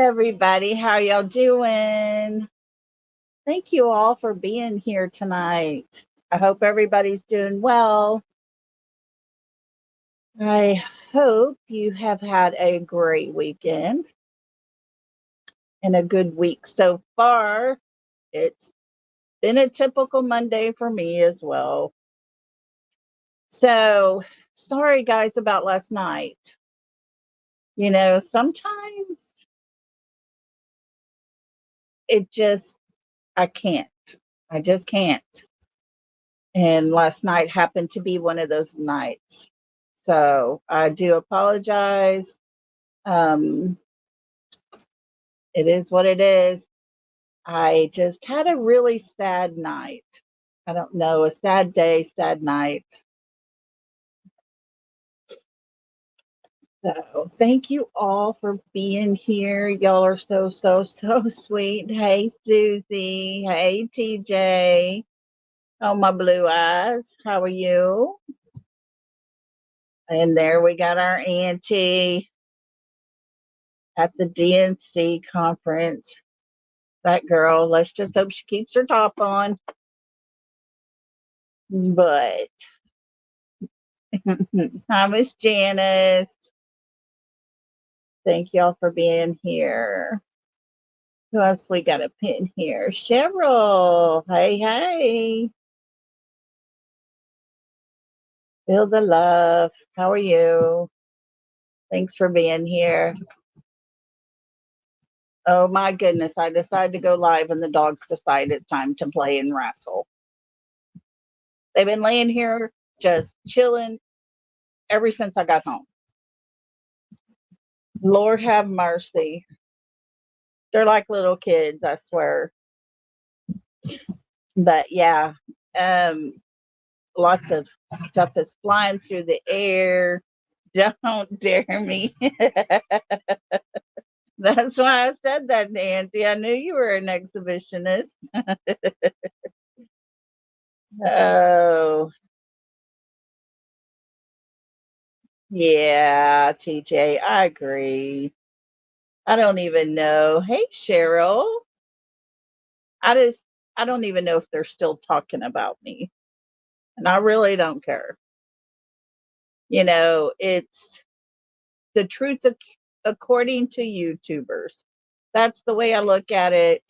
everybody? How y'all doing? Thank you all for being here tonight. I hope everybody's doing well. I hope you have had a great weekend and a good week so far. It's been a typical Monday for me as well. So, sorry guys about last night. Sometimes it just, I can't. I just can't. And last night happened to be one of those nights. So I do apologize. Um, it is what it is. I just had a really sad night. I don't know, a sad day, sad night. So thank you all for being here. Y'all are so, so, so sweet. Hey, Susie. Hey, TJ. Oh, my blue eyes. How are you? And there we got our auntie at the DNC conference. That girl, let's just hope she keeps her top on. But hi, Miss Janice. Thank y'all for being here. Who else we got a pin here? Cheryl. Hey, hey. Feel the love. How are you? Thanks for being here. Oh my goodness. I decided to go live and the dogs decide it's time to play and wrestle. They've been laying here just chilling ever since I got home. Lord have mercy. They're like little kids, I swear. But yeah, um, lots of stuff is flying through the air. Don't dare me. That's why I said that, Nancy. I knew you were an exhibitionist. Oh, yeah, TJ, I agree. I don't even know. Hey, Cheryl. I just, I don't even know if they're still talking about me. And I really don't care. It's the truth according to YouTubers. That's the way I look at it.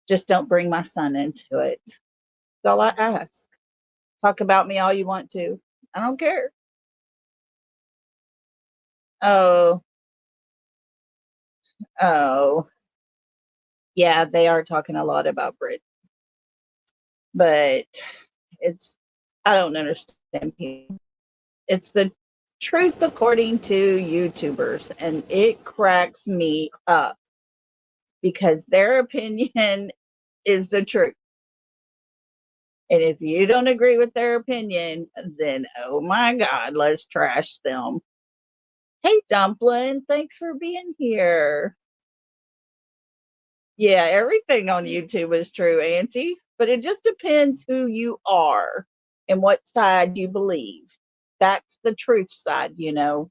Just don't bring my son into it. That's all I ask. Talk about me all you want to. I don't care. Oh, oh. Yeah, they are talking a lot about Brit. But it's, I don't understand people. It's the truth according to YouTubers, and it cracks me up because their opinion is the truth. And if you don't agree with their opinion, then oh my God, let's trash them. Hey, Dumpling, thanks for being here. Yeah, everything on YouTube is true, Auntie, but it just depends who you are and what side you believe. That's the truth side. And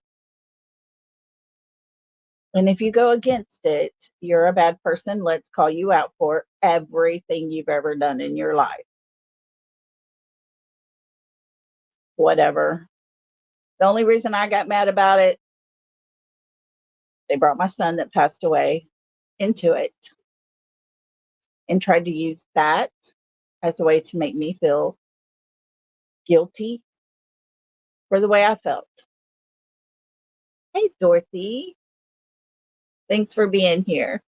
if you go against it, you're a bad person. Let's call you out for everything you've ever done in your life. Whatever. The only reason I got mad about it, they brought my son that passed away into it and tried to use that as a way to make me feel guilty for the way I felt. Hey, Dorothy. Thanks for being here.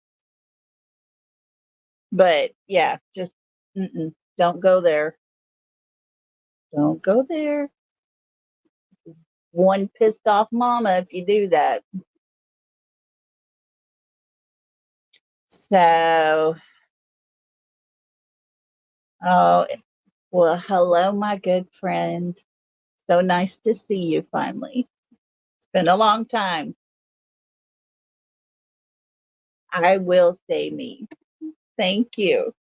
But yeah, just don't go there. Don't go there. One pissed off mama if you do that. So, oh, well, hello, my good friend. So nice to see you finally. It's been a long time. I will stay me. Thank you.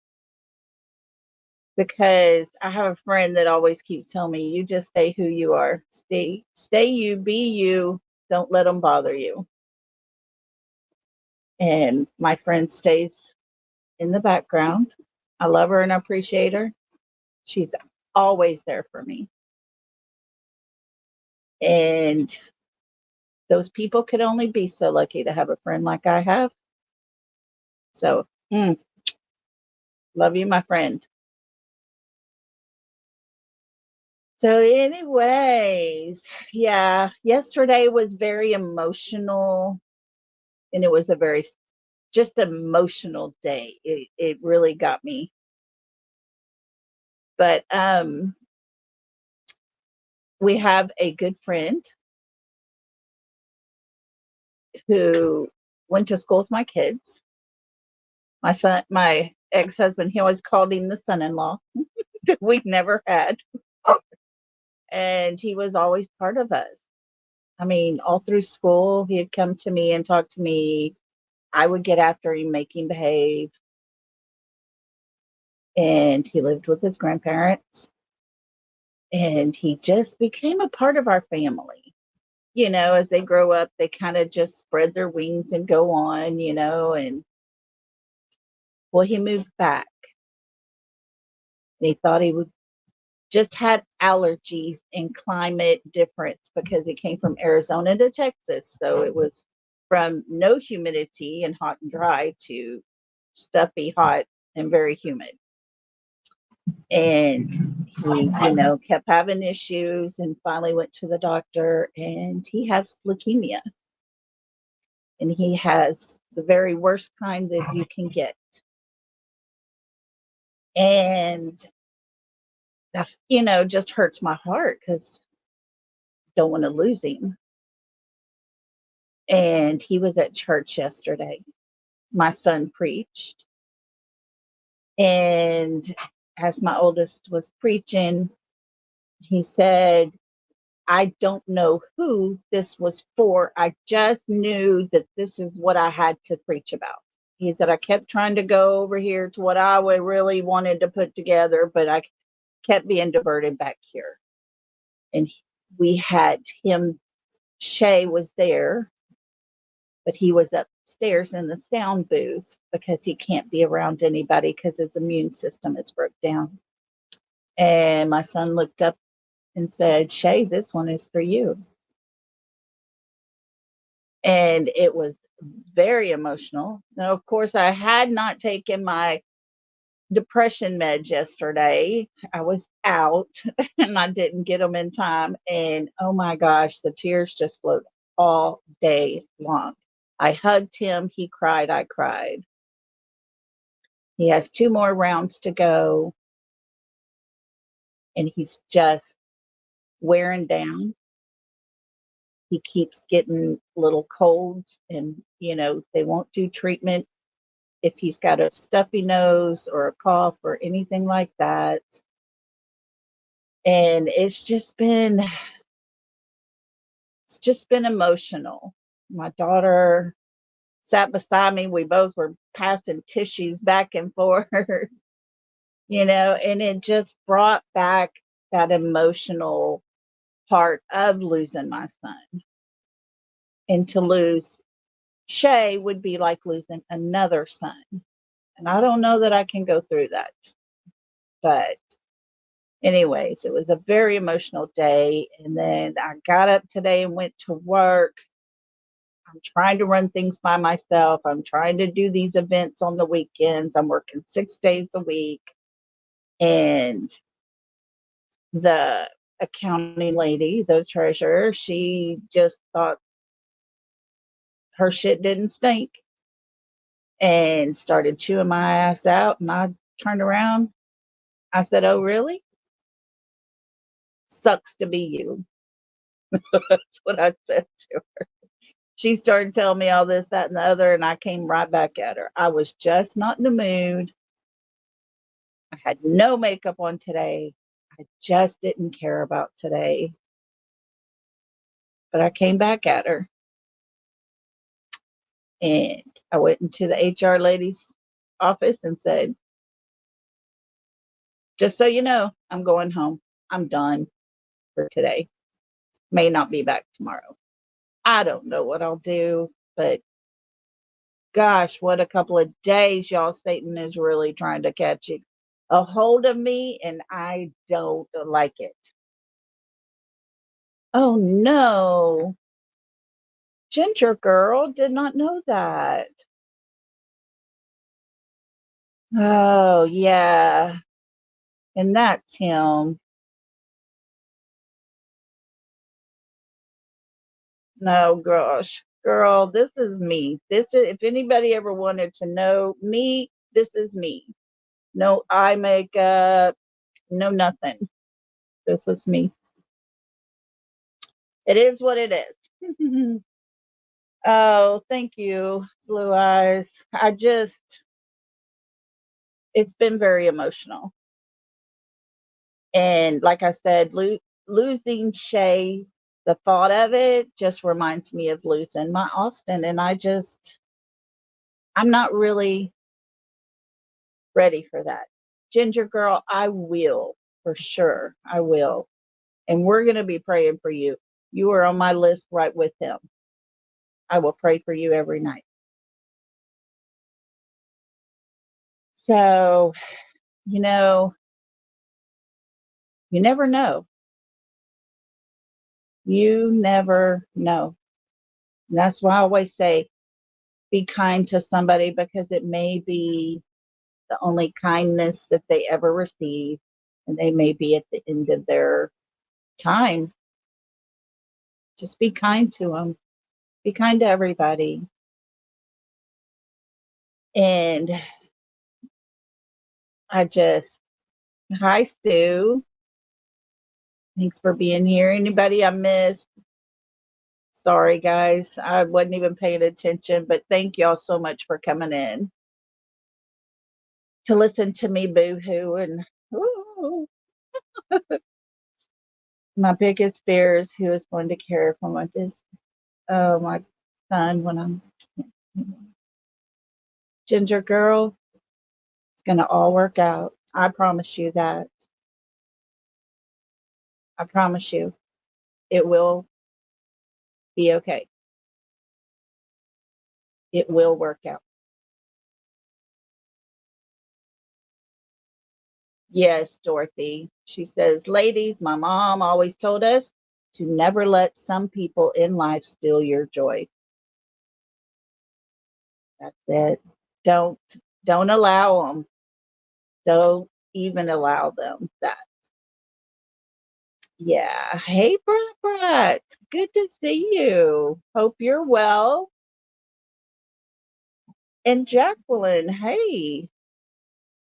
Because I have a friend that always keeps telling me, you just stay who you are. Stay you, be you. Don't let them bother you. And my friend stays in the background. I love her and appreciate her. She's always there for me. And those people could only be so lucky to have a friend like I have. So, love you, my friend. So, anyways, yeah, yesterday was very emotional, and it was a very just emotional day. It really got me. But we have a good friend who went to school with my kids. My ex-husband, he always called him the son-in-law that we've never had. And he was always part of us. I mean, all through school, he'd come to me and talk to me. I would get after him, make him behave. And he lived with his grandparents. And he just became a part of our family. As they grow up, they kind of just spread their wings and go on, and well, he moved back. And he thought he would just had allergies and climate difference because he came from Arizona to Texas. So it was from no humidity and hot and dry to stuffy, hot, and very humid. And he, kept having issues and finally went to the doctor, and he has leukemia. And he has the very worst kind that you can get. And that, just hurts my heart because I don't want to lose him. And he was at church yesterday. My son preached. And as my oldest was preaching, he said, I don't know who this was for. I just knew that this is what I had to preach about. He said, I kept trying to go over here to what I would really wanted to put together, but I kept being diverted back here. And we had him, Shay was there, but he was upstairs in the sound booth because he can't be around anybody because his immune system is broke down. And my son looked up and said, Shay, this one is for you. And it was very emotional. Now, of course, I had not taken my depression meds yesterday. I was out and I didn't get them in time. And oh my gosh, the tears just flowed all day long. I hugged him. He cried. I cried. He has 2 more rounds to go. And he's just wearing down. He keeps getting little colds, and, they won't do treatment if he's got a stuffy nose or a cough or anything like that. And it's just been emotional. My daughter sat beside me. We both were passing tissues back and forth, and it just brought back that emotional part of losing my son. And to lose Shay would be like losing another son. And I don't know that I can go through that. But anyways, it was a very emotional day. And then I got up today and went to work. I'm trying to run things by myself. I'm trying to do these events on the weekends. I'm working 6 days a week. And the accounting lady, the treasurer, she just thought her shit didn't stink and started chewing my ass out. And I turned around. I said, oh, really? Sucks to be you. That's what I said to her. She started telling me all this, that, and the other, and I came right back at her. I was just not in the mood. I had no makeup on today. I just didn't care about today. But I came back at her. And I went into the HR lady's office and said, just so you know, I'm going home. I'm done for today. May not be back tomorrow. I don't know what I'll do, but gosh, what a couple of days, y'all. Satan is really trying to catch a hold of me, and I don't like it. Oh no. Ginger girl, did not know that. Oh yeah. And that's him. No, gosh. Girl, this is me. This is, if anybody ever wanted to know me, this is me. No eye makeup, no nothing. This is me. It is what it is. Oh, thank you, Blue Eyes. It's been very emotional. And like I said, losing Shay, the thought of it just reminds me of losing my Austin. And I'm not really ready for that. Ginger girl, I will, for sure. I will. And we're going to be praying for you. You are on my list right with him. I will pray for you every night. So, you know, you never know. You never know. And that's why I always say be kind to somebody, because it may be the only kindness that they ever receive, and they may be at the end of their time. Just be kind to them. Be kind to everybody. And hi, Stu. Thanks for being here. Anybody I missed? Sorry, guys. I wasn't even paying attention, but thank y'all so much for coming in to listen to me boo hoo. And ooh, my biggest fear is who is going to care for my son when I'm Ginger girl. It's going to all work out. I promise you that. I promise you it will be okay. It will work out. Yes, Dorothy. She says, ladies, my mom always told us to never let some people in life steal your joy. That's it. Don't don't allow them. Don't even allow them that. Yeah. Hey, Brett. Good to see you. Hope you're well. And Jacqueline, hey,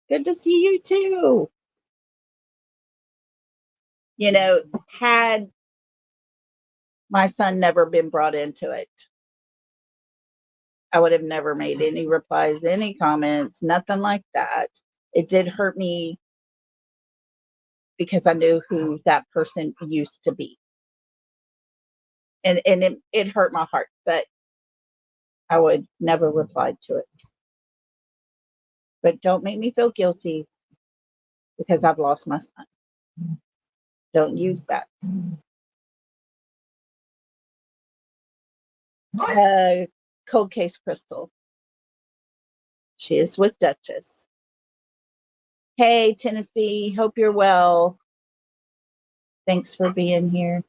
good to see you too. Had my son never been brought into it, I would have never made any replies, any comments, nothing like that. It did hurt me because I knew who that person used to be. And it hurt my heart, but I would never reply to it. But don't make me feel guilty because I've lost my son. Don't use that. Cold case Crystal. She is with Duchess. Hey, Tennessee. Hope you're well. Thanks for being here.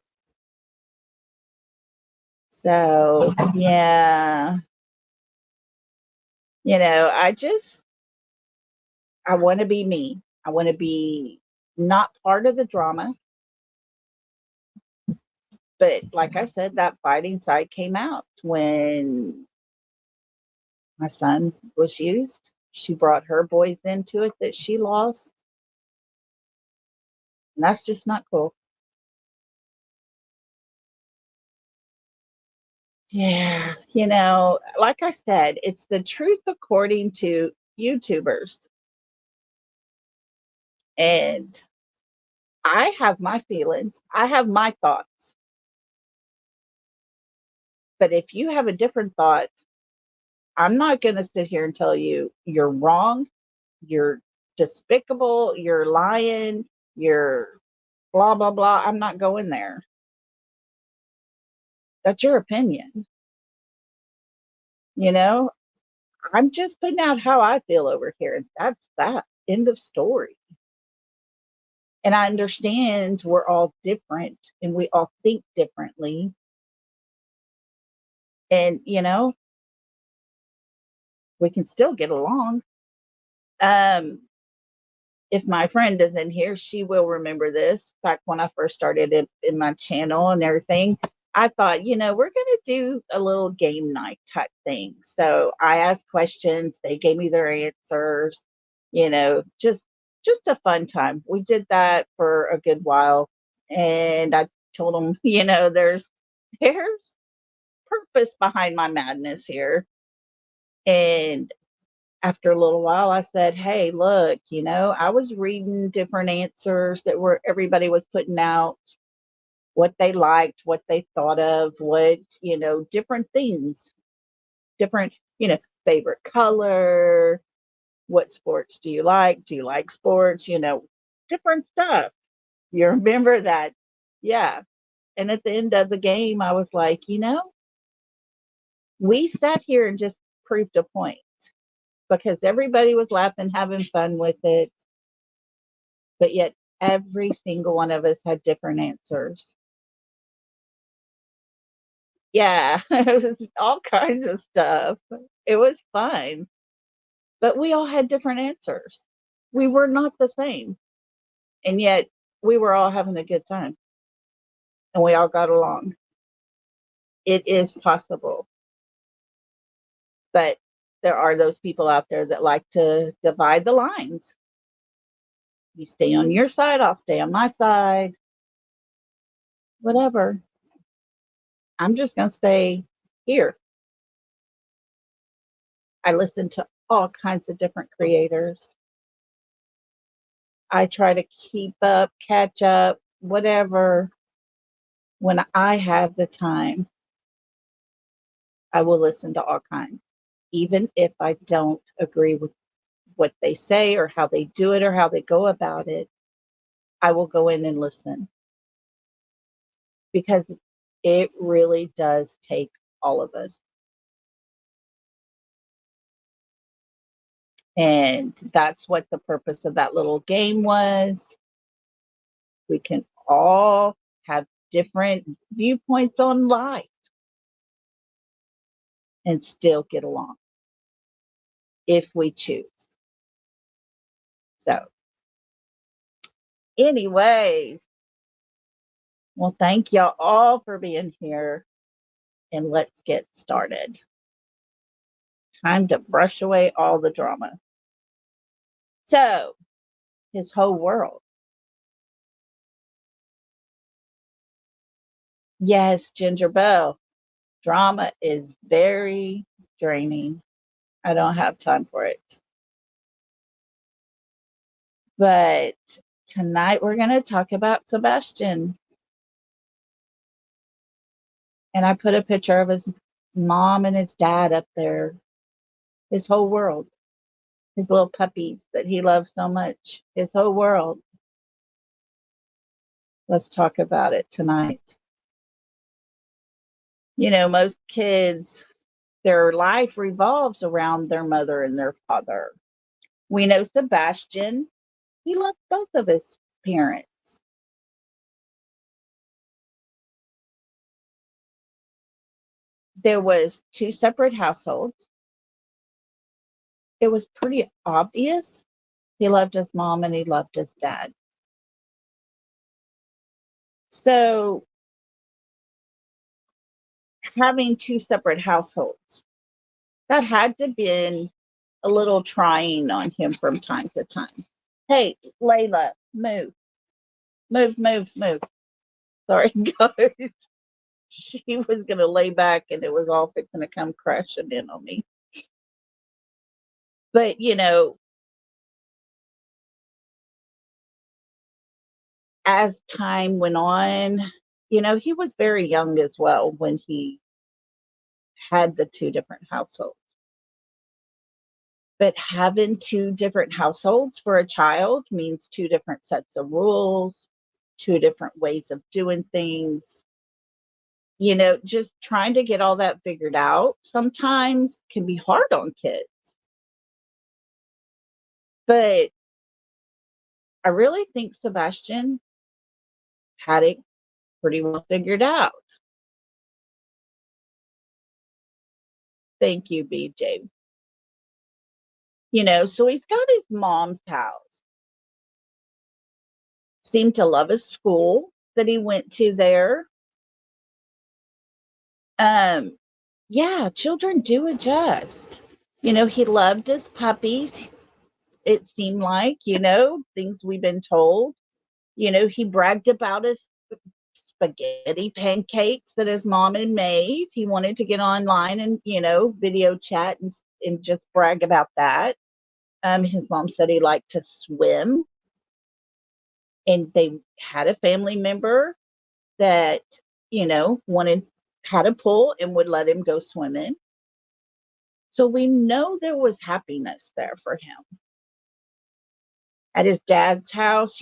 So, yeah. I want to be me. I want to be not part of the drama. But like I said, that fighting side came out when my son was used. She brought her boys into it that she lost. And that's just not cool. Yeah. Like I said, it's the truth according to YouTubers. And I have my feelings, I have my thoughts. But if you have a different thought, I'm not going to sit here and tell you you're wrong, you're despicable, you're lying, you're blah, blah, blah. I'm not going there. That's your opinion. You know, I'm just putting out how I feel over here. And that's that. End of story. And I understand we're all different and we all think differently. And, we can still get along. Um, if my friend isn't here, she will remember this. Back when I first started it in my channel and everything, I thought, we're going to do a little game night type thing. So I asked questions, they gave me their answers, just a fun time. We did that for a good while, and I told them, there's purpose behind my madness here. And after a little while, I said, hey, look, I was reading different answers that everybody was putting out, what they liked, what they thought of, what, different things, different, favorite color, what sports do you like? Do you like sports? Different stuff. You remember that? Yeah. And at the end of the game, I was like, we sat here and just proved a point because everybody was laughing, having fun with it. But yet every single one of us had different answers. Yeah, it was all kinds of stuff. It was fun, but we all had different answers. We were not the same, and yet we were all having a good time, and we all got along. It is possible, but there are those people out there that like to divide the lines. You stay on your side, I'll stay on my side, whatever. I'm just going to stay here. I listen to all kinds of different creators. I try to keep up, catch up, whatever. When I have the time, I will listen to all kinds, even if I don't agree with what they say or how they do it or how they go about it. I will go in and listen because it really does take all of us. And that's what the purpose of that little game was. We can all have different viewpoints on life and still get along if we choose. So, anyways, well, thank y'all all for being here, and let's get started. Time to brush away all the drama. So, his whole world. Yes, Ginger Bell. Drama is very draining. I don't have time for it. But tonight we're going to talk about Sebastian. And I put a picture of his mom and his dad up there. His whole world. His little puppies that he loves so much. His whole world. Let's talk about it tonight. Most kids, their life revolves around their mother and their father. We know Sebastian, he loved both of his parents. There was two separate households. It was pretty obvious. He loved his mom and he loved his dad. So having two separate households, that had to been a little trying on him from time to time. Hey, Layla, move. Move, move, move. Sorry, guys. She was going to lay back and it was all fixing to come crashing in on me. But, as time went on, he was very young as well when he had the two different households. But having two different households for a child means two different sets of rules, two different ways of doing things. Just trying to get all that figured out sometimes can be hard on kids. But I really think Sebastian had it pretty well figured out. Thank you, BJ. So he's got his mom's house. Seemed to love his school that he went to there. Um, yeah, children do adjust. He loved his puppies. It seemed like, things we've been told. He bragged about his spaghetti pancakes that his mom had made. He wanted to get online and, video chat and just brag about that. His mom said he liked to swim, and they had a family member that, had a pool and would let him go swimming. So we know there was happiness there for him. At his dad's house,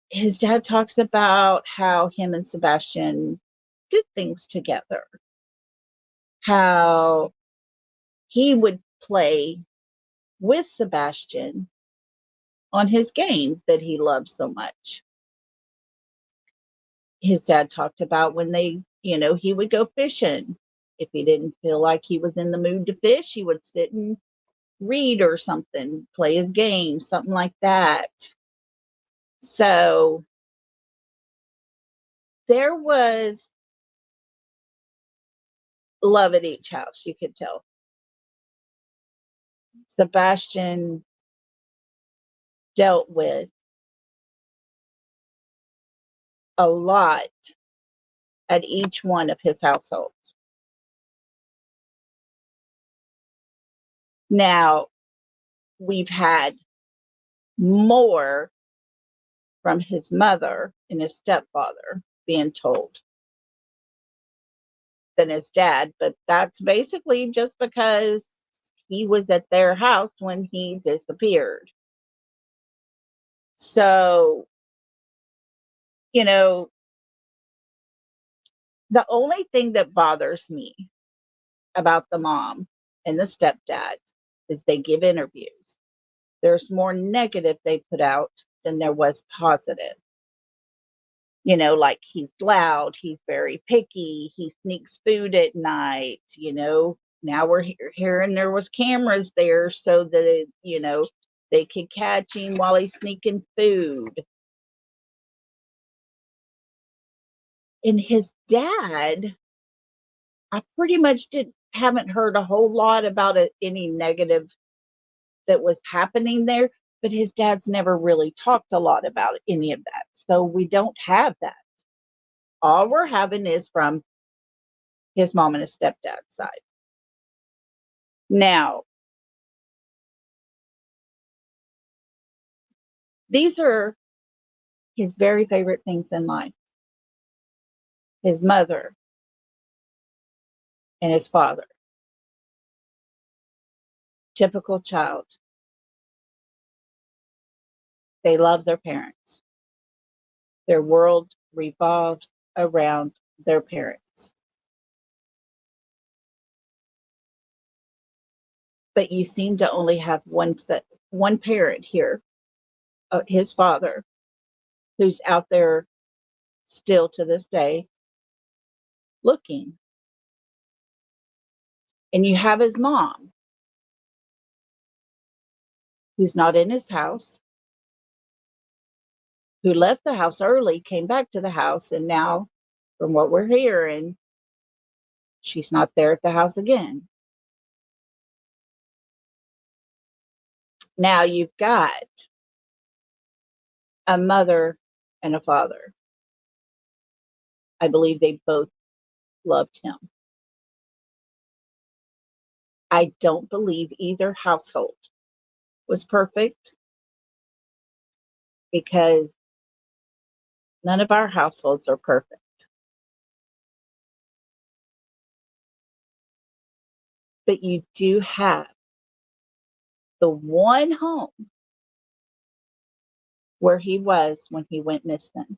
his dad talks about how him and Sebastian did things together, how he would play with Sebastian on his game that he loved so much. His dad talked about when he would go fishing. If he didn't feel like he was in the mood to fish, he would sit and read or something, play his game, something like that. So there was love at each house, you could tell. Sebastian dealt with a lot at each one of his households. Now, we've had more from his mother and his stepfather being told than his dad, but that's basically just because he was at their house when he disappeared. So, you know, the only thing that bothers me about the mom and the stepdad is they give interviews. There's more negative they put out than there was positive. Like he's loud, he's very picky, he sneaks food at night. Now we're hearing there was cameras there so that, they could catch him while he's sneaking food. And his dad, I pretty much haven't heard a whole lot about any negative that was happening there, but his dad's never really talked a lot about any of that. So we don't have that. All we're having is from his mom and his stepdad's side. Now, these are his very favorite things in life: his mother and his father. Typical child. They love their parents. Their world revolves around their parents. But you seem to only have one parent here, his father, who's out there still to this day looking. And you have his mom, who's not in his house, who left the house early, came back to the house, and now, from what we're hearing, she's not there at the house again. Now you've got a mother and a father. I believe they both loved him. I don't believe either household was perfect, because none of our households are perfect. But you do have the one home where he was when he went missing.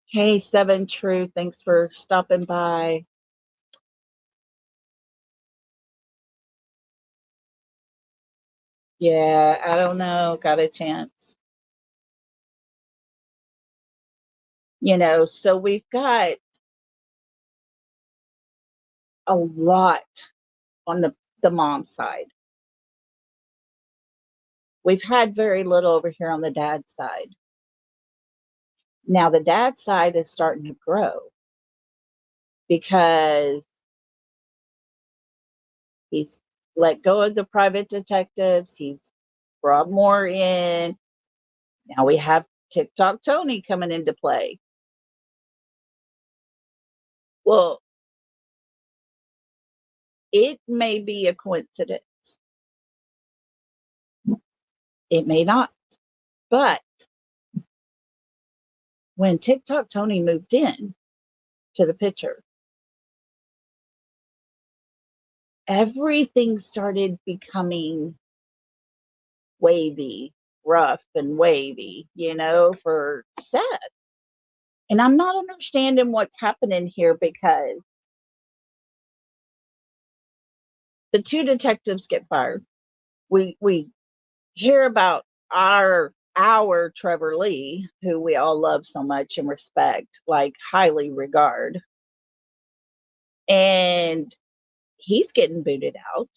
Hey, Seven True, thanks for stopping by. Yeah, I don't know. Got a chance. So we've got a lot on the mom side. We've had very little over here on the dad side. Now the dad side is starting to grow because he's let go of the private detectives. He's brought more in. Now we have TikTok Tony coming into play. Well, it may be a coincidence. It may not. But when TikTok Tony moved in to the picture, everything started becoming wavy, rough and wavy, for Seth. And I'm not understanding what's happening here because the two detectives get fired. We hear about our Trevor Lee, who we all love so much and respect, like highly regard. And he's getting booted out.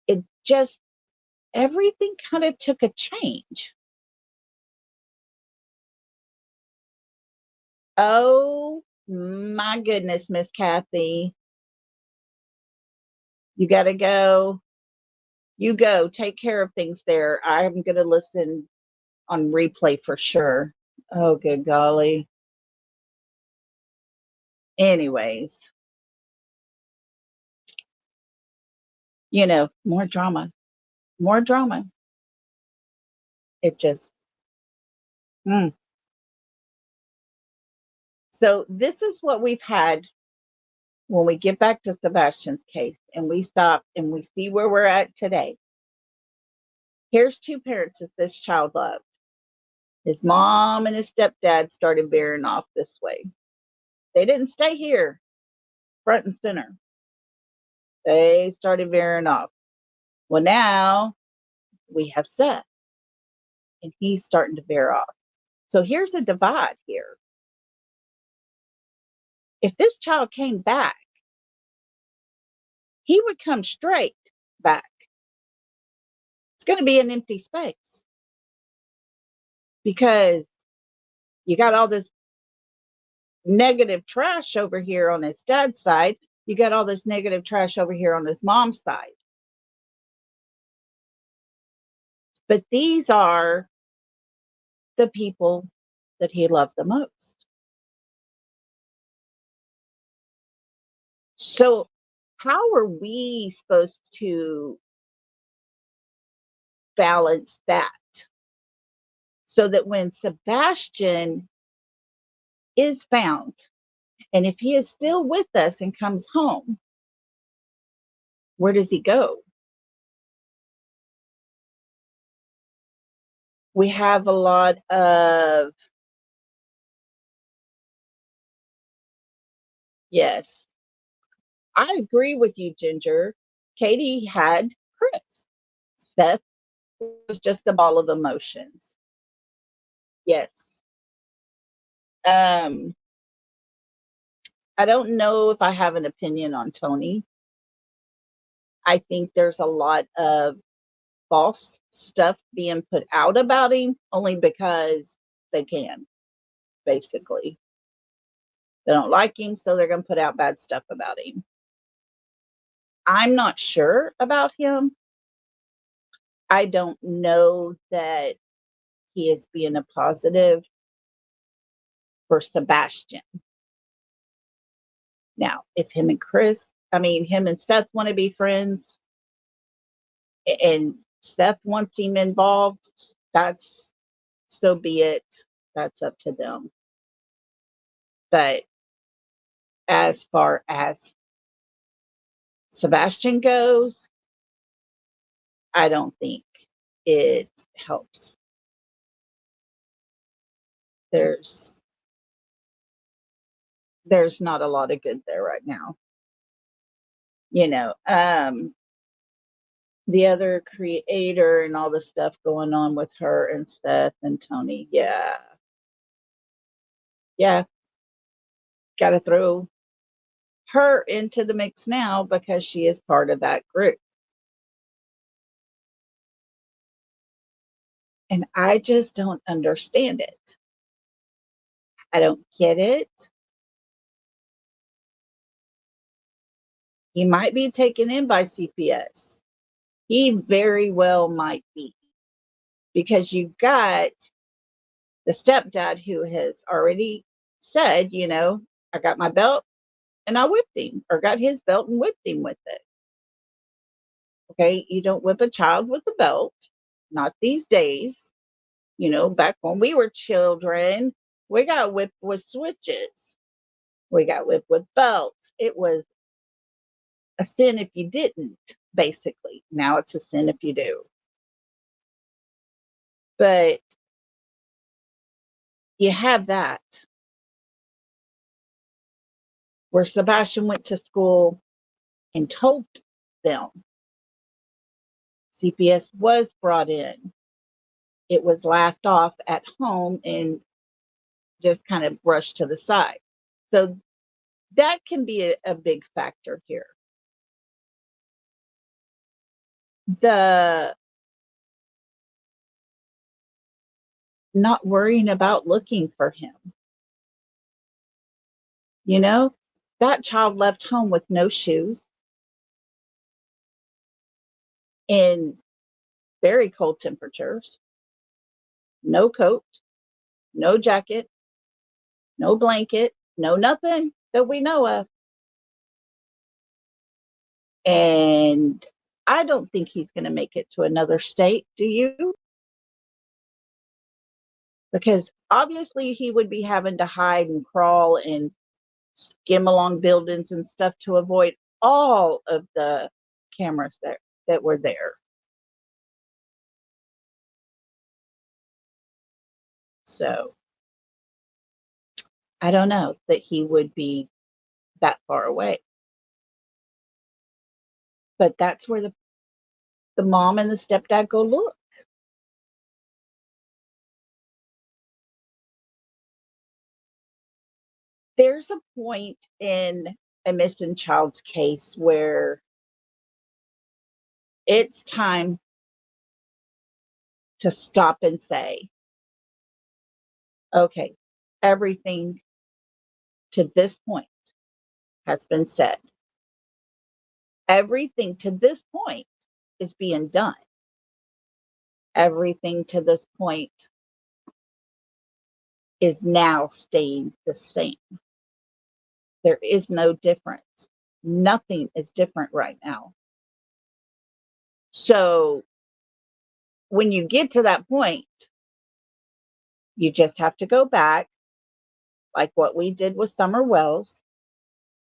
It just everything kind of took a change. Oh my goodness, Miss Kathy. You got to go. You go. Take care of things there. I'm going to listen on replay for sure. Oh, good golly. Anyways, more drama. More drama. It just. Mm. So, this is what we've had when we get back to Sebastian's case and we stop and we see where we're at today. Here's two parents that this child loved. His mom and his stepdad started veering off this way. They didn't stay here, front and center. They started veering off. Well, now we have Seth, and he's starting to veer off. So here's a divide here. If this child came back, he would come straight back. It's going to be an empty space because you got all this negative trash over here on his dad's side. You got all this negative trash over here on his mom's side. But these are the people that he loved the most. So, how are we supposed to balance that so that when Sebastian is found, and if he is still with us and comes home, where does he go? We have a lot of, yes, I agree with you, Ginger. Katie had Chris. Seth was just a ball of emotions. Yes. Um, I don't know if I have an opinion on Tony. I think there's a lot of false stuff being put out about him only because they can, basically. They don't like him, so they're going to put out bad stuff about him. I'm not sure about him. I don't know that he is being a positive for Sebastian. Now, if him and Seth want to be friends and Seth wants him involved, that's so be it. That's up to them. But as far as Sebastian goes, I don't think it helps. There's there's not a lot of good there right now. the other creator and all the stuff going on with her and Seth and Tony. Yeah. Yeah. Got to throw her into the mix now because she is part of that group. And I just don't understand it. I don't get it. He might be taken in by CPS. He very well might be. Because you got the stepdad who has already said, I got my belt and I whipped him, or got his belt and whipped him with it. Okay, you don't whip a child with a belt, not these days. Back when we were children, we got whipped with switches. We got whipped with belts. It was a sin if you didn't, basically. Now it's a sin if you do. But you have that where Sebastian went to school and told them. CPS was brought in. It was laughed off at home and just kind of brushed to the side. So that can be a big factor here. The not worrying about looking for him. That child left home with no shoes in very cold temperatures, no coat, no jacket, no blanket, no nothing that we know of. And I don't think he's going to make it to another state. Do you? Because obviously he would be having to hide and crawl and skim along buildings and stuff to avoid all of the cameras that were there. So I don't know that he would be that far away. But that's where the mom and the stepdad go look. There's a point in a missing child's case where it's time to stop and say, okay, everything to this point has been said. Everything to this point is being done. Everything to this point is now staying the same. There is no difference. Nothing is different right now. So when you get to that point, you just have to go back, like what we did with Summer Wells,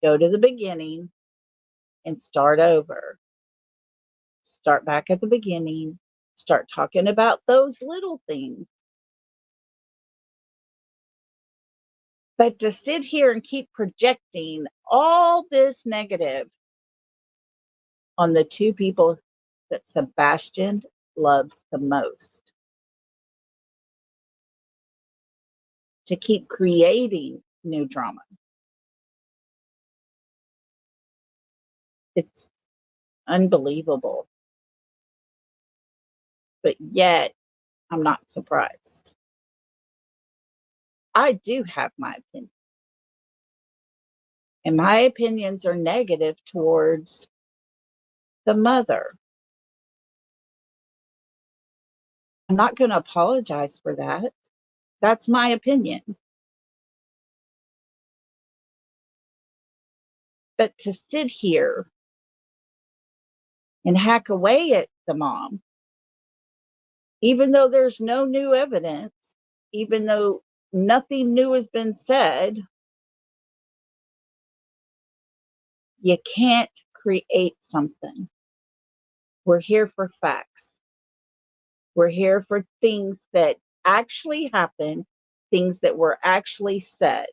go to the beginning and start over. Start back at the beginning, start talking about those little things. But to sit here and keep projecting all this negative on the two people that Sebastian loves the most, to keep creating new drama. It's unbelievable. But yet, I'm not surprised. I do have my opinion. And my opinions are negative towards the mother. I'm not going to apologize for that. That's my opinion. But to sit here and hack away at the mom, even though there's no new evidence, even though nothing new has been said, you can't create something. We're here for facts. We're here for things that actually happened, things that were actually said.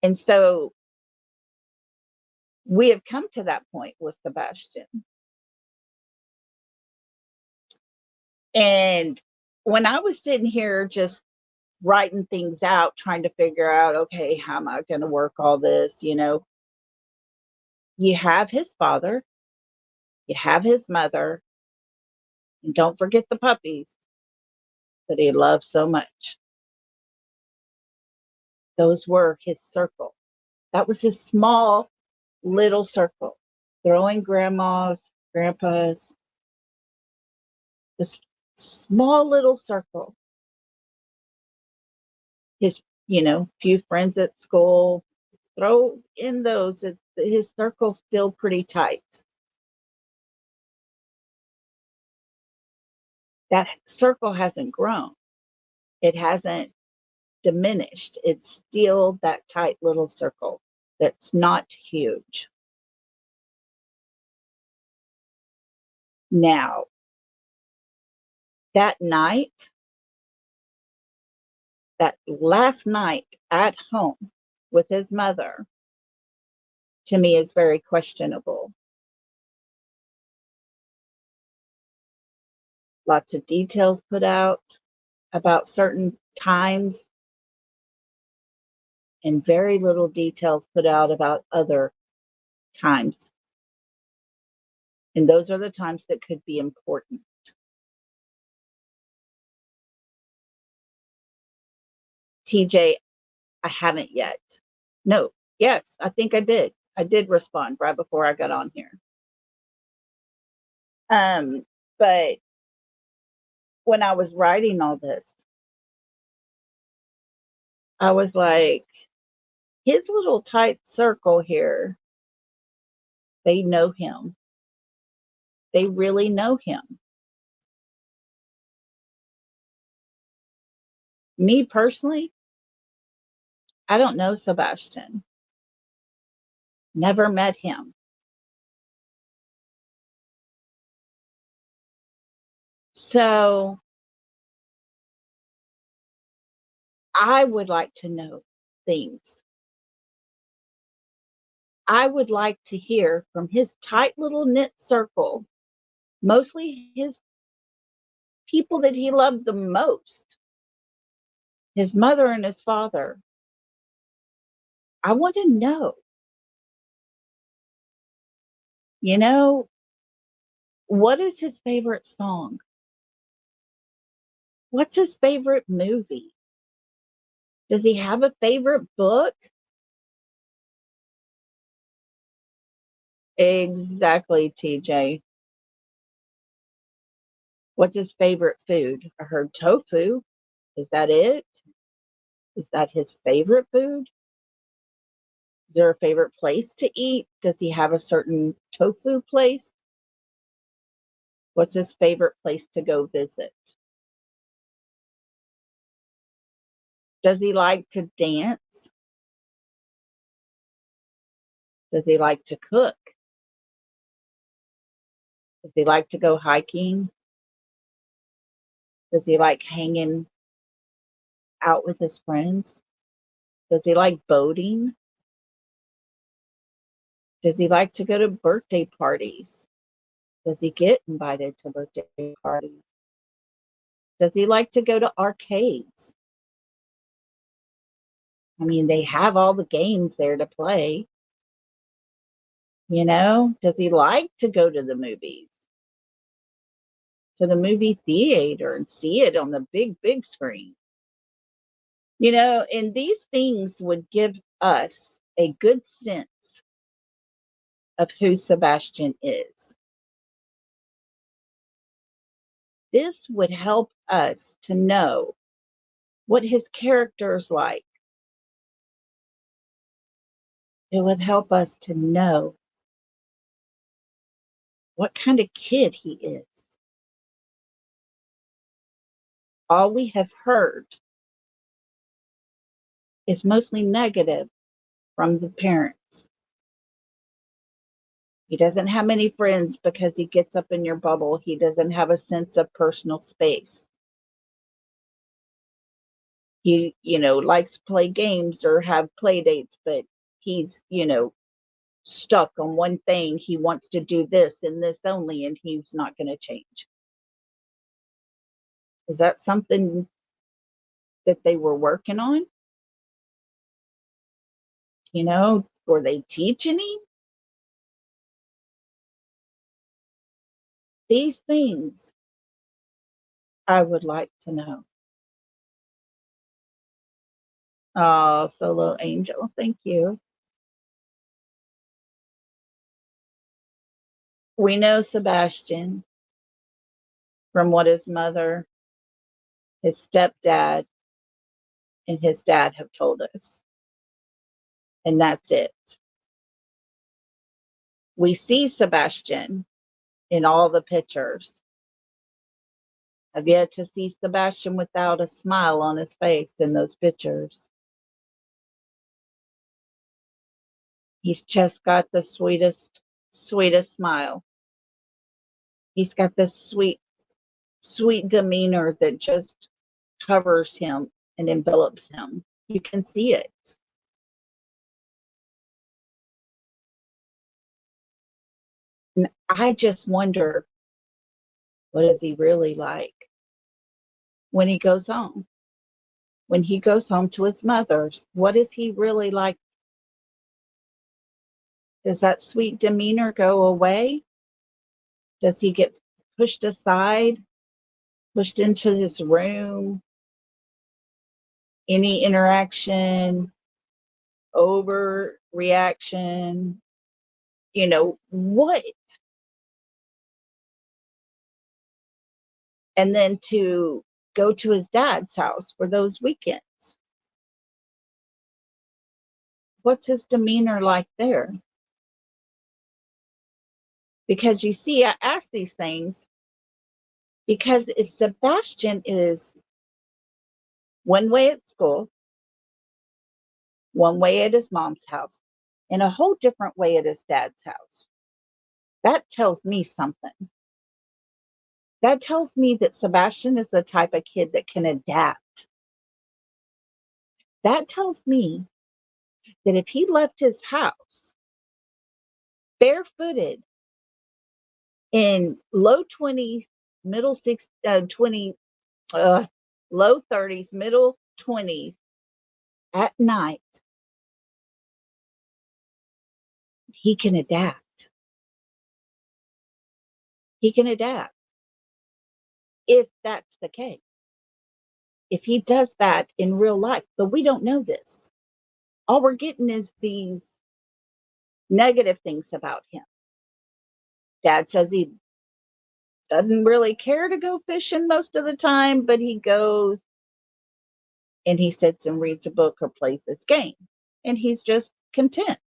And so we have come to that point with Sebastian. And when I was sitting here just writing things out, trying to figure out, okay, how am I going to work all this? You have his father, you have his mother, and don't forget the puppies that he loves so much. Those were his circle. That was his small little circle. Throwing grandmas, grandpas, this small little circle. His, few friends at school, throw in those. His circle's still pretty tight. That circle hasn't grown. It hasn't diminished. It's still that tight little circle that's not huge. Now, that night, that last night at home with his mother, to me is very questionable. Lots of details put out about certain times, and very little details put out about other times. And those are the times that could be important. TJ, I haven't yet. No, yes, I think I did. I did respond right before I got on here. But when I was writing all this, I was like, his little tight circle here, they know him. They really know him. Me personally, I don't know Sebastian. Never met him. So I would like to know things. I would like to hear from his tight little knit circle, mostly his people that he loved the most, his mother and his father. I want to know, you know, what is his favorite song? What's his favorite movie? Does he have a favorite book? Exactly, TJ. What's his favorite food? I heard tofu. Is that it? Is that his favorite food? Is there a favorite place to eat? Does he have a certain tofu place? What's his favorite place to go visit? Does he like to dance? Does he like to cook? Does he like to go hiking? Does he like hanging out with his friends? Does he like boating? Does he like to go to birthday parties? Does he get invited to birthday parties? Does he like to go to arcades? I mean, they have all the games there to play. Does he like to go to the movies, to the movie theater and see it on the big, big screen? And these things would give us a good sense of who Sebastian is. This would help us to know what his character is like. It would help us to know what kind of kid he is. All we have heard is mostly negative from the parents. He doesn't have many friends because he gets up in your bubble. He doesn't have a sense of personal space. He, likes to play games or have play dates, but he's, stuck on one thing. He wants to do this and this only, and he's not going to change. Is that something that they were working on? Were they teaching him these things? I would like to know. Oh, Solo Angel, thank you. We know Sebastian from what his mother, his stepdad, and his dad have told us. And that's it. We see Sebastian in all the pictures. I've yet to see Sebastian without a smile on his face in those pictures. He's just got the sweetest smile. He's got this sweet demeanor that just covers him and envelops him. You can see it. And I just wonder, what is he really like when he goes home? When he goes home to his mother's, what is he really like? Does that sweet demeanor go away? Does he get pushed aside, pushed into his room? Any interaction, overreaction, what? And then to go to his dad's house for those weekends. What's his demeanor like there? Because you see, I ask these things because if Sebastian is one way at school, one way at his mom's house, and a whole different way at his dad's house, that tells me something. That tells me that Sebastian is the type of kid that can adapt. That tells me that if he left his house barefooted in low 20s, middle 20, low 30s, middle 20s at night, he can adapt. He can adapt if that's the case. If he does that in real life, but we don't know this. All we're getting is these negative things about him. Dad says he doesn't really care to go fishing most of the time, but he goes and he sits and reads a book or plays this game, and he's just content.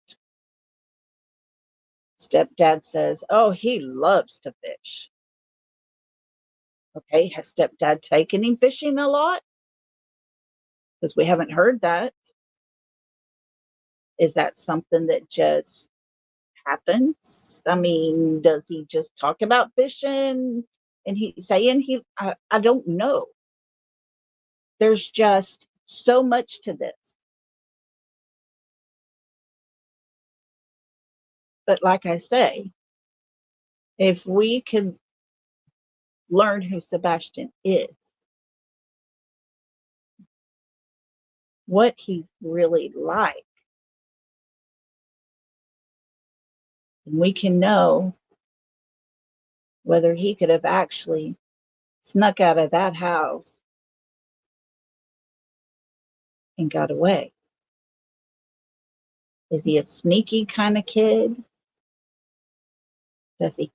Stepdad says, oh, he loves to fish. Okay, has stepdad taken him fishing a lot? Because we haven't heard that. Is that something that just happens? I mean, does he just talk about fishing and he's saying I don't know. There's just so much to this. But like I say, if we could learn who Sebastian is, what he's really like, and we can know whether he could have actually snuck out of that house and got away. Is he a sneaky kind of kid? Does he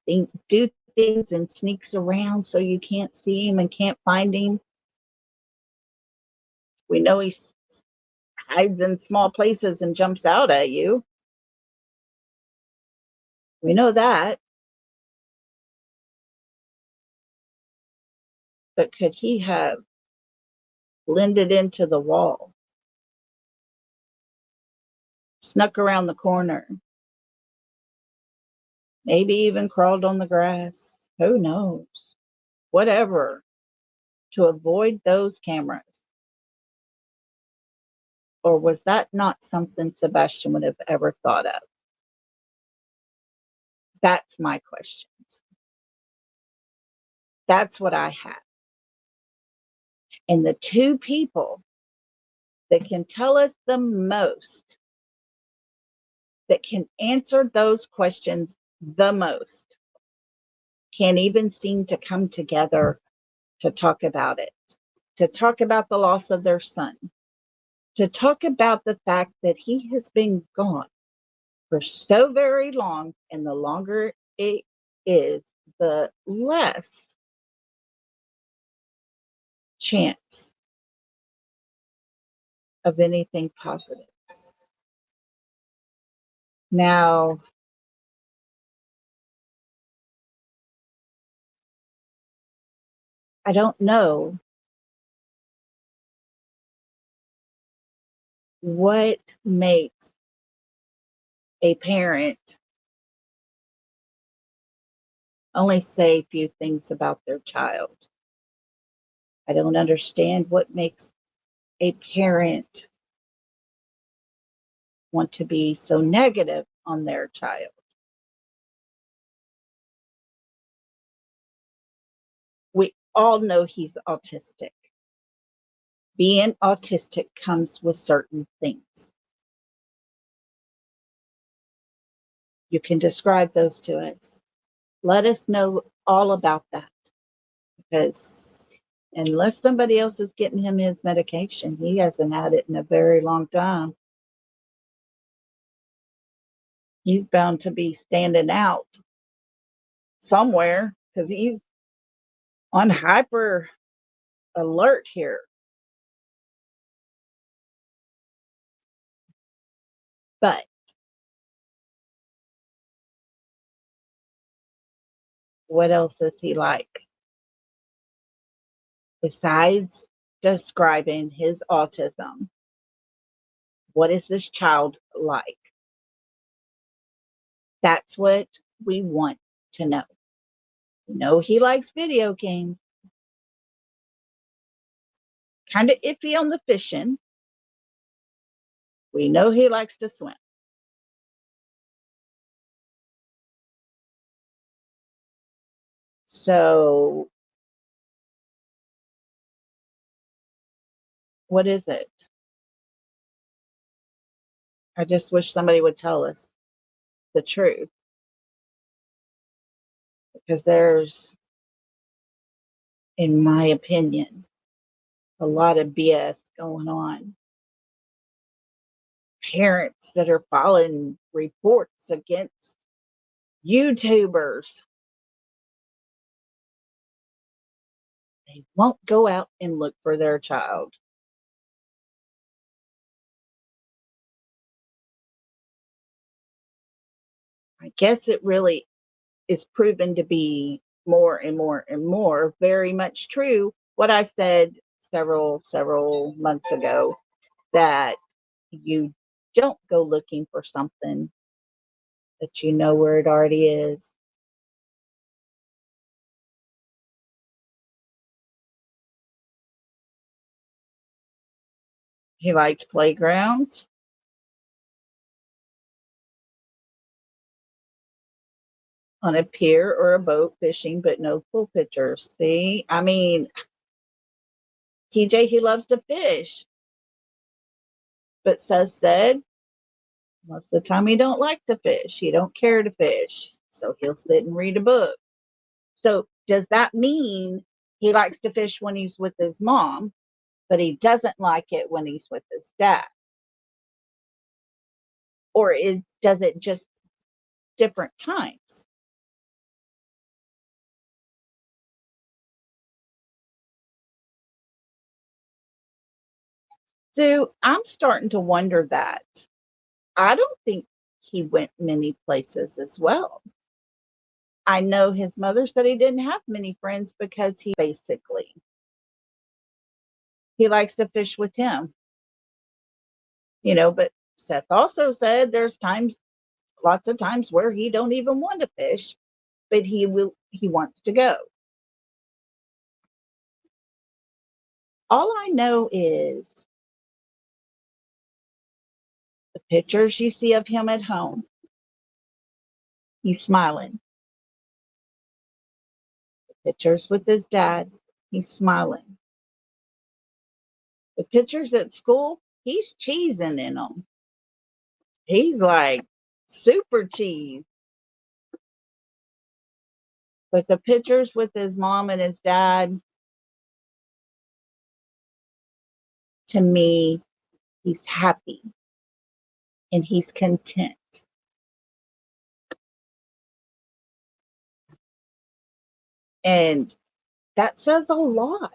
do things and sneaks around so you can't see him and can't find him? We know he hides in small places and jumps out at you. We know that. But could he have blended into the wall, snuck around the corner, maybe even crawled on the grass? Who knows? Whatever, to avoid those cameras. Or was that not something Sebastian would have ever thought of? That's my questions. That's what I have. And the two people that can tell us the most, that can answer those questions the most, can't even seem to come together to talk about it, to talk about the loss of their son, to talk about the fact that he has been gone for so very long. And the longer it is, the less chance of anything positive. Now, I don't know what makes a parent only say a few things about their child. I don't understand what makes a parent want to be so negative on their child. We all know he's autistic. Being autistic comes with certain things. You can describe those to us. Let us know all about that, because unless somebody else is getting him his medication, he hasn't had it in a very long time. He's bound to be standing out somewhere because he's on hyper alert here. But what else is he like? Besides describing his autism, what is this child like? That's what we want to know. We know he likes video games, kind of iffy on the fishing. We know he likes to swim. So, what is it? I just wish somebody would tell us the truth, because there's, in my opinion, a lot of BS going on. Parents that are filing reports against YouTubers, they won't go out and look for their child. I guess it really is proven to be more and more and more very much true what I said several months ago, that you don't go looking for something that you know where it already is. He likes playgrounds, on a pier or a boat fishing, but no pool pictures. See, I mean, TJ, he loves to fish, but said most of the time he don't like to fish. He don't care to fish, so he'll sit and read a book. So does that mean he likes to fish when he's with his mom, but he doesn't like it when he's with his dad? Or does it just different times? So I'm starting to wonder that. I don't think he went many places as well. I know his mother said he didn't have many friends because he likes to fish with him, but Seth also said there's lots of times where he don't even want to fish, but he wants to go. All I know is the pictures you see of him at home, He's smiling. The pictures with his dad, he's smiling. The pictures at school, he's cheesing in them. He's like super cheese. But the pictures with his mom and his dad, to me, he's happy and he's content. And that says a lot.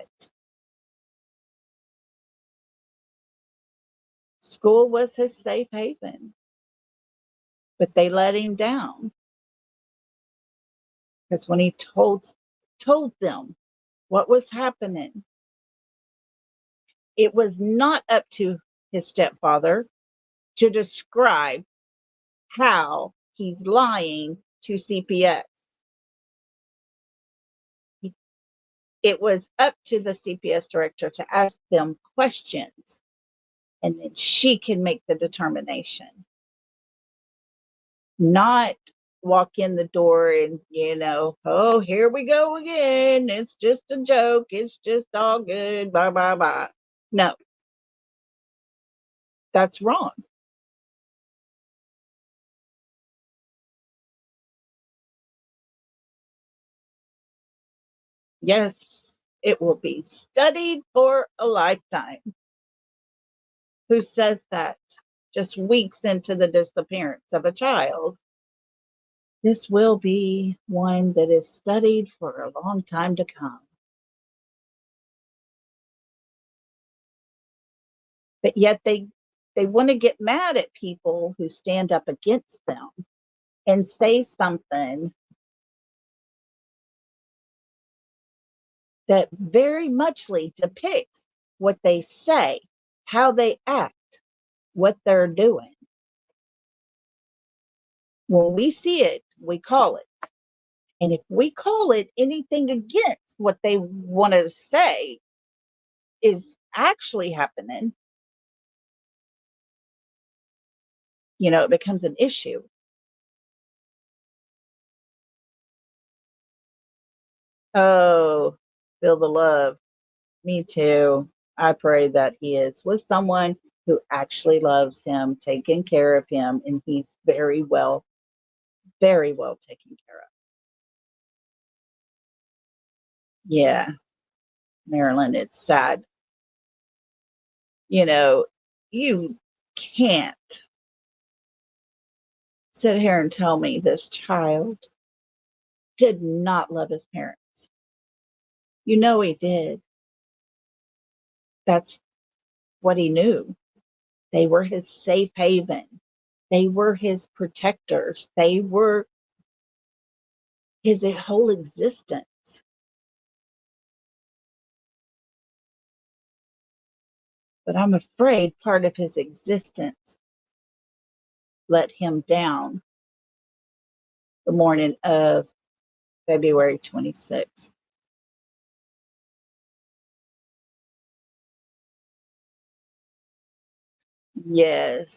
School was his safe haven, but they let him down because when he told them what was happening, it was not up to his stepfather to describe how he's lying to CPS. It was up to the CPS director to ask them questions, and then she can make the determination, not walk in the door and, oh, here we go again. It's just a joke. It's just all good. Blah, blah, blah. No, that's wrong. Yes, it will be studied for a lifetime. Who says that just weeks into the disappearance of a child? This will be one that is studied for a long time to come. But yet they want to get mad at people who stand up against them and say something that very muchly depicts what they say, how they act, what they're doing. When we see it, we call it. And if we call it anything against what they want to say is actually happening, it becomes an issue. Oh, feel the love. Me too. I pray that he is with someone who actually loves him, taking care of him, and he's very well taken care of. Yeah, Marilyn, it's sad. You know, you can't sit here and tell me this child did not love his parents. You know he did. That's what he knew. They were his safe haven. They were his protectors. They were his whole existence. But I'm afraid part of his existence let him down the morning of February 26th. Yes,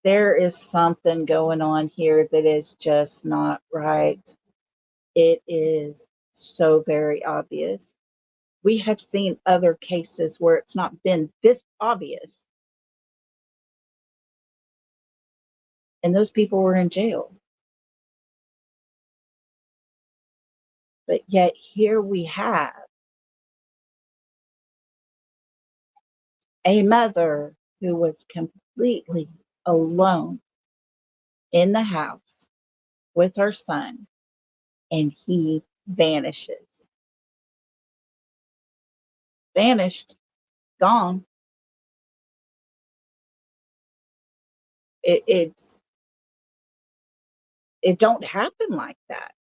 there is something going on here that is just not right. It is so very obvious. We have seen other cases where it's not been this obvious, and those people were in jail. But yet here we have a mother who was completely alone in the house with her son, and he vanishes. Vanished, gone. It's it don't happen like that.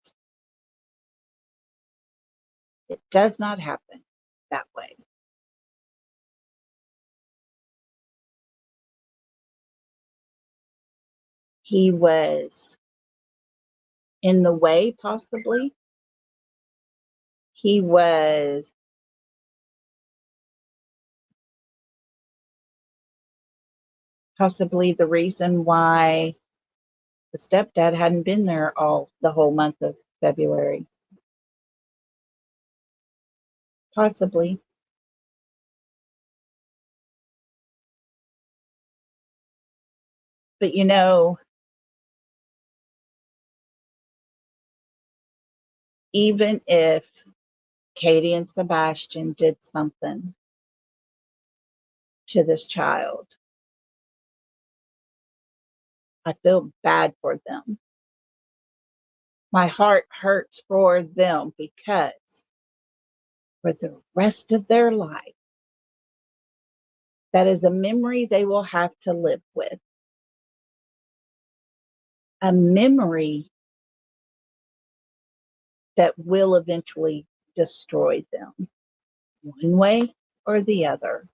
It does not happen that way. He was in the way, possibly. He was possibly the reason why The stepdad hadn't been there all the whole month of February. Possibly. But even if Katie and Sebastian did something to this child, I feel bad for them. My heart hurts for them because for the rest of their life, that is a memory they will have to live with. A memory that will eventually destroy them, one way or the other.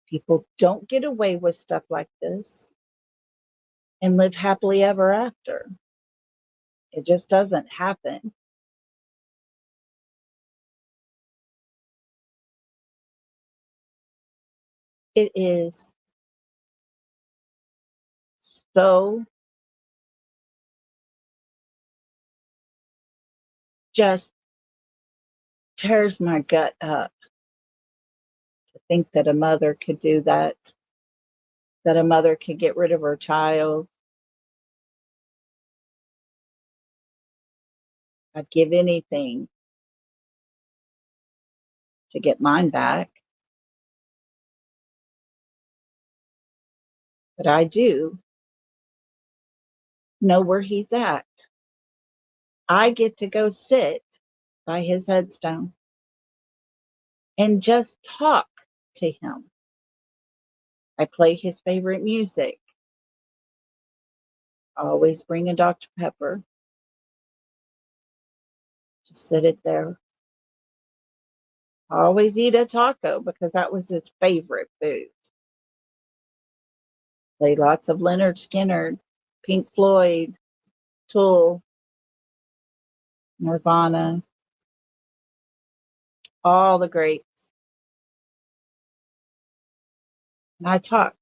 People don't get away with stuff like this and live happily ever after. It just doesn't happen. It is so just tears my gut up to think that a mother could do that, that a mother could get rid of her child. I'd give anything to get mine back. But I do know where he's at. I get to go sit by his headstone and just talk to him. I play his favorite music. I always bring a Dr. Pepper. Just sit it there. I always eat a taco because that was his favorite food. Play lots of Leonard Skinner, Pink Floyd, Tool, Nirvana, all the greats. And I talk,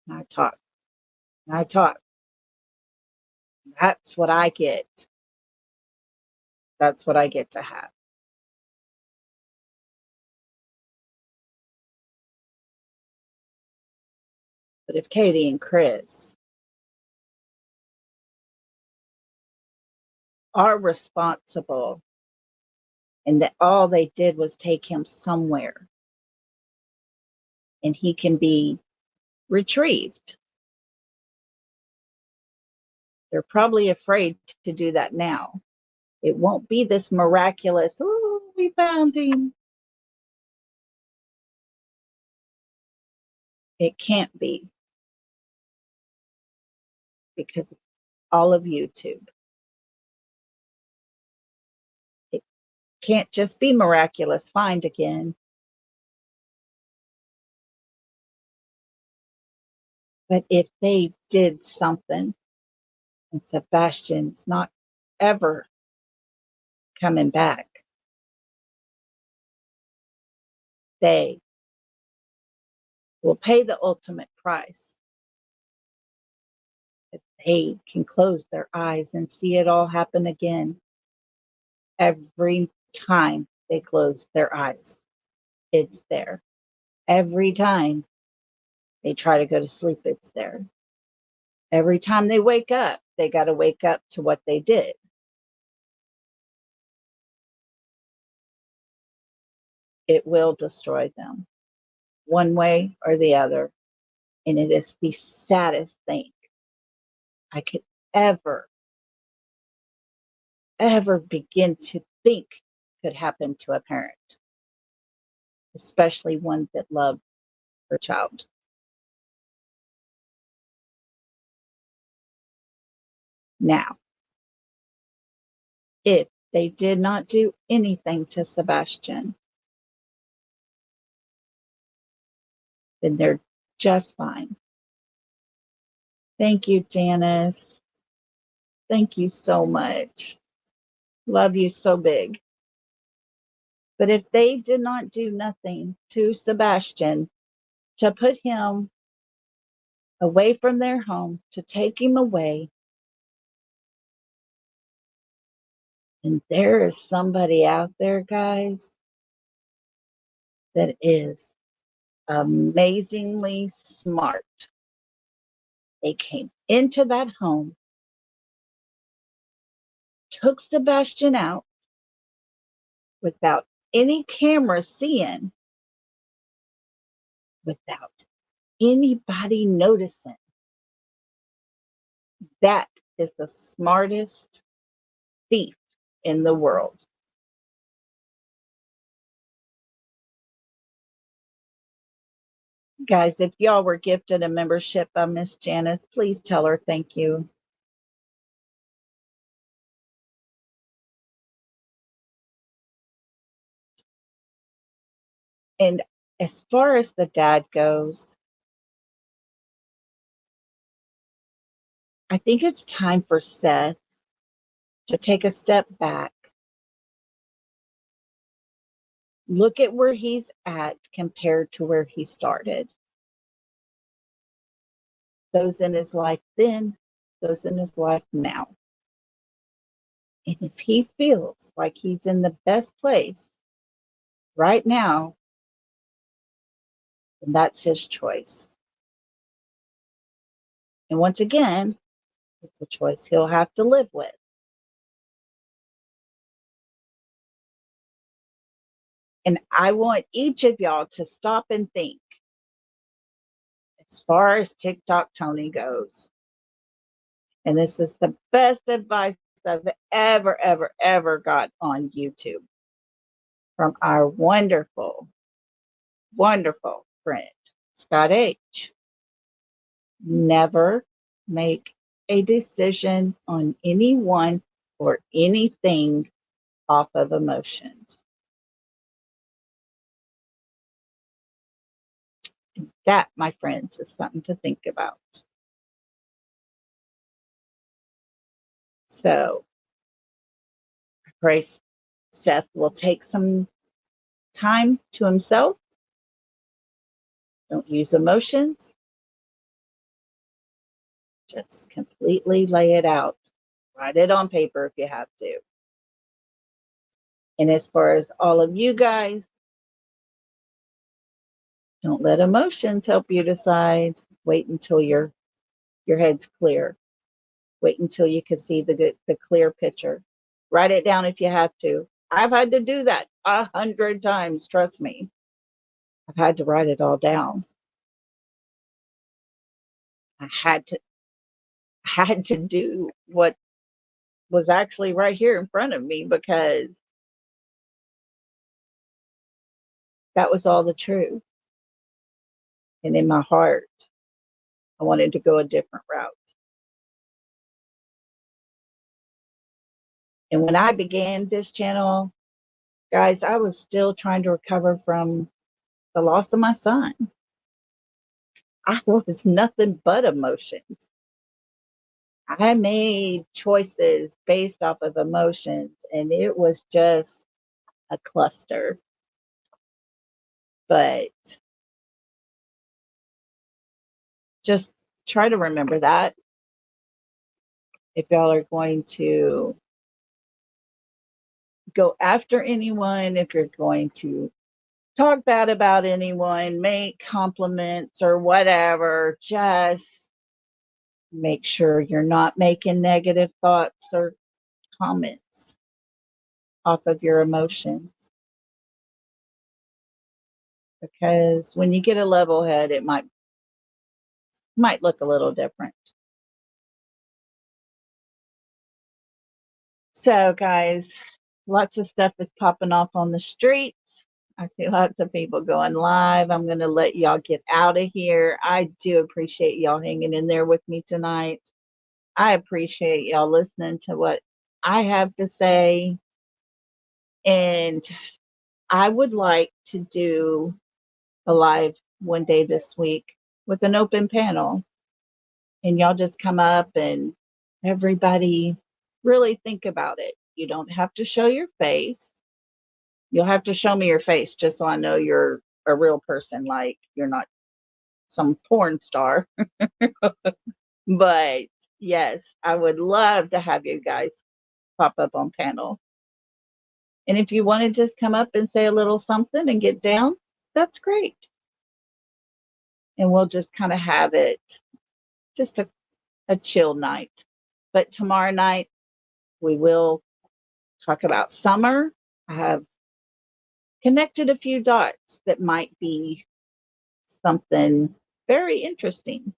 and I talk, and I talk. That's what I get. That's what I get to have. But if Katie and Chris are responsible and that all they did was take him somewhere and he can be retrieved, they're probably afraid to do that now. It won't be this miraculous, oh, we found him. It can't be because of all of YouTube. It can't just be miraculous find again. But if they did something and Sebastian's not ever coming back, they will pay the ultimate price. If they can close their eyes and see it all happen again every time they close their eyes. It's there. Every time they try to go to sleep, it's there. Every time they wake up, they got to wake up to what they did. It will destroy them one way or the other. And it is the saddest thing I could ever begin to think could happen to a parent, especially one that loved her child. Now, if they did not do anything to Sebastian, then they're just fine. Thank you, Janice. Thank you so much. Love you so big. But if they did not do nothing to Sebastian to put him away from their home to take him away. And there is somebody out there, guys, that is amazingly smart. They came into that home, took Sebastian out without any camera seeing, without anybody noticing. That is the smartest thief in the world. Guys, if y'all were gifted a membership by Miss Janice, please tell her thank you. And as far as the dad goes, I think it's time for Seth to take a step back, look at where he's at compared to where he started. Those in his life then, those in his life now. And if he feels like he's in the best place right now, then that's his choice. And once again, it's a choice he'll have to live with. And I want each of y'all to stop and think, as far as TikTok Tony goes, and this is the best advice I've ever got on YouTube from our wonderful, wonderful friend, Scott H. Never make a decision on anyone or anything off of emotions. That, my friends, is something to think about. So I pray Seth will take some time to himself. Don't use emotions. Just completely lay it out. Write it on paper if you have to. And as far as all of you guys, don't let emotions help you decide. Wait until your head's clear. Wait until you can see the clear picture. Write it down if you have to. I've had to do that 100 times, trust me. I've had to write it all down. I had to do what was actually right here in front of me because that was all the truth. And in my heart, I wanted to go a different route. And when I began this channel, guys, I was still trying to recover from the loss of my son. I was nothing but emotions. I made choices based off of emotions, and it was just a cluster. But just try to remember that if y'all are going to go after anyone, if you're going to talk bad about anyone, make compliments or whatever, just make sure you're not making negative thoughts or comments off of your emotions. Because when you get a level head, it might look a little different. So, guys, lots of stuff is popping off on the streets. I see lots of people going live. I'm going to let y'all get out of here. I do appreciate y'all hanging in there with me tonight. I appreciate y'all listening to what I have to say. And I would like to do a live one day this week with an open panel. And y'all just come up and everybody really think about it. You don't have to show your face. You'll have to show me your face just so I know you're a real person, like you're not some porn star. But yes, I would love to have you guys pop up on panel. And if you want to just come up and say a little something and get down, that's great. And we'll just kind of have it just a chill night. But tomorrow night, we will talk about summer. I have connected a few dots that might be something very interesting.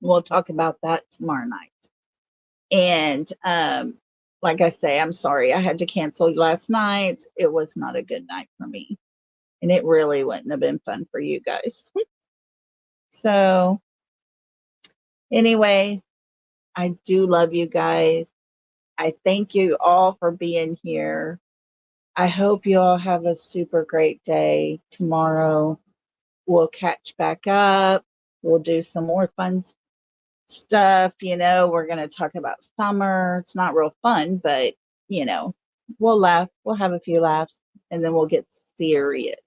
We'll talk about that tomorrow night. And like I say, I'm sorry I had to cancel last night. It was not a good night for me. And it really wouldn't have been fun for you guys. So, anyways, I do love you guys. I thank you all for being here. I hope you all have a super great day. Tomorrow, we'll catch back up. We'll do some more fun stuff. We're going to talk about summer. It's not real fun, but, we'll laugh. We'll have a few laughs, and then we'll get serious.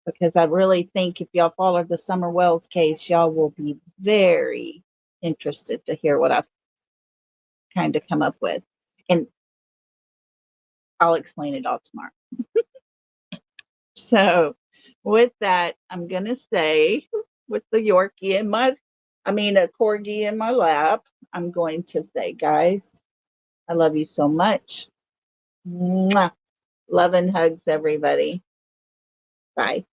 Because I really think if y'all follow the Summer Wells case, y'all will be very interested to hear what I've kind of come up with. And I'll explain it all tomorrow. So with that, I'm going to say with the Yorkie a Corgi in my lap, I'm going to say, guys, I love you so much. Mwah. Love and hugs, everybody. Bye.